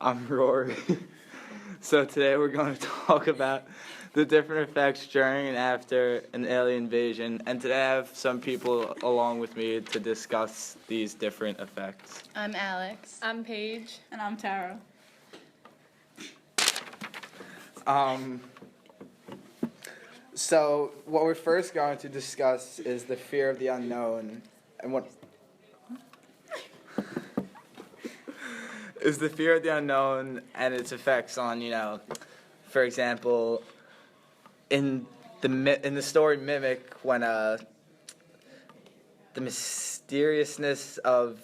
I'm Rory. So today we're going to talk about the different effects during and after an alien invasion. And today I have some people along with me to discuss these different effects. I'm Alex. I'm Paige. And I'm Tara. So what we're first going to discuss is the fear of the unknown. And what is the fear of the unknown and its effects on, for example, in the story Mimic, when the mysteriousness of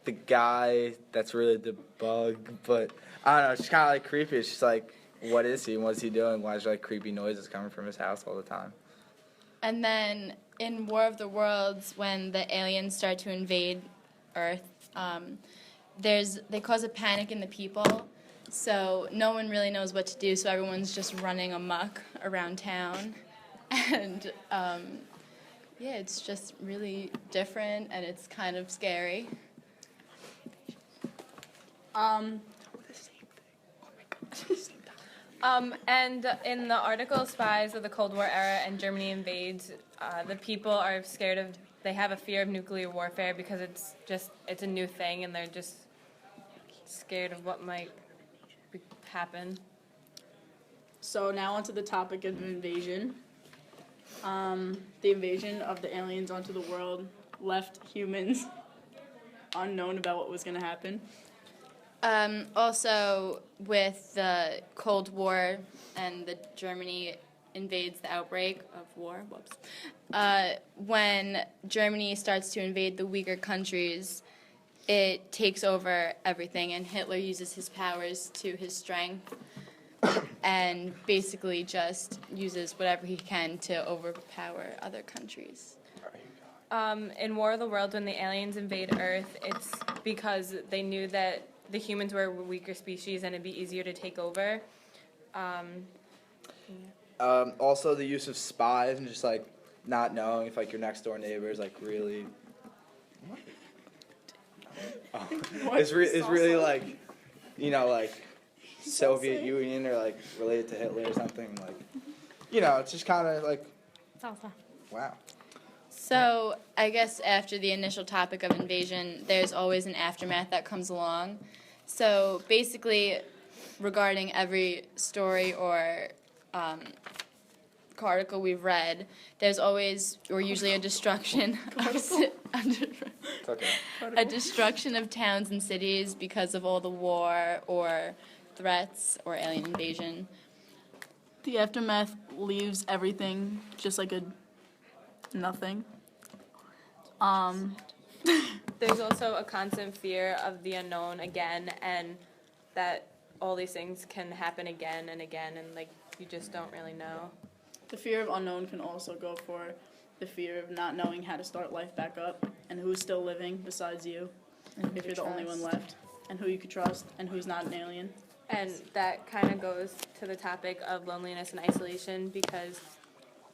the guy that's really the bug, but I don't know, it's just kind of like creepy. It's just like, what is he and what's he doing? Why is there like creepy noises coming from his house all the time? And then in War of the Worlds, when the aliens start to invade Earth, they cause a panic in the people, so no one really knows what to do, so everyone's just running amok around town. And it's just really different, and it's kind of scary. And in the article Spies of the Cold War Era and Germany Invades, the people are they have a fear of nuclear warfare because it's a new thing and they're just scared of what might happen. So now onto the topic of invasion. The invasion of the aliens onto the world left humans unknown about what was going to happen. Also, with the Cold War and the Germany invades the outbreak of war, when Germany starts to invade the weaker countries, it takes over everything, and Hitler uses his powers to his strength and basically just uses whatever he can to overpower other countries. In War of the Worlds, when the aliens invade Earth, it's because they knew that the humans were a weaker species and it'd be easier to take over. Also, the use of spies and just like not knowing if like your next door neighbor is like really. It's really like, like Soviet Union or like related to Hitler or something. Like, it's just kind of like. Salsa. Wow. So I guess after the initial topic of invasion, there's always an aftermath that comes along. So basically, regarding every story or article we've read, there's always or usually a destruction a destruction of towns and cities because of all the war or threats or alien invasion. The aftermath leaves everything just like a nothing. There's also a constant fear of the unknown again, and that all these things can happen again and again, and like you just don't really know. The fear of unknown can also go for the fear of not knowing how to start life back up, and who's still living besides you, if you're the only one left, and who you could trust, and who's not an alien. And that kind of goes to the topic of loneliness and isolation, because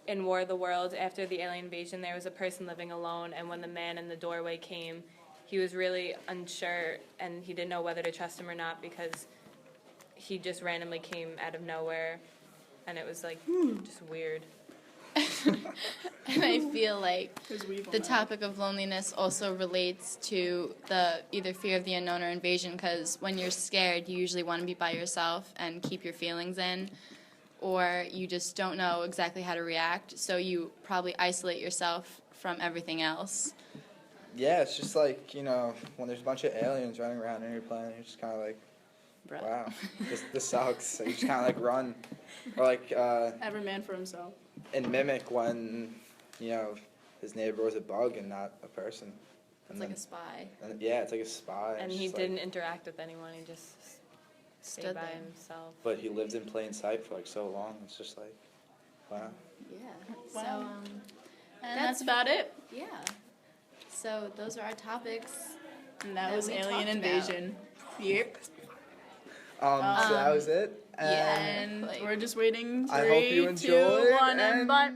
in War of the Worlds, after the alien invasion, there was a person living alone, and when the man in the doorway came, he was really unsure, and he didn't know whether to trust him or not, because he just randomly came out of nowhere, and it was like just weird. And I feel like the topic of loneliness also relates to the either fear of the unknown or invasion, because when you're scared, you usually want to be by yourself and keep your feelings in, or you just don't know exactly how to react, so you probably isolate yourself from everything else. Yeah, it's just like, when there's a bunch of aliens running around on your planet, you're just kind of like, Bro. wow, this sucks. So you just kind of like run. Or like Every man for himself. in Mimic when, his neighbor was a bug and not a person. It's like a spy. Yeah, it's like a spy. And he didn't interact with anyone, he just stayed Stood by there. himself. But he lived in plain sight for like so long. It's just like, wow. Yeah. Wow. So, And that's about it. Yeah. So those are our topics. And that That was we alien talked invasion. Yep. So that was it. And like- we're just waiting. I hope you 3, 2, enjoyed. 1, and bye.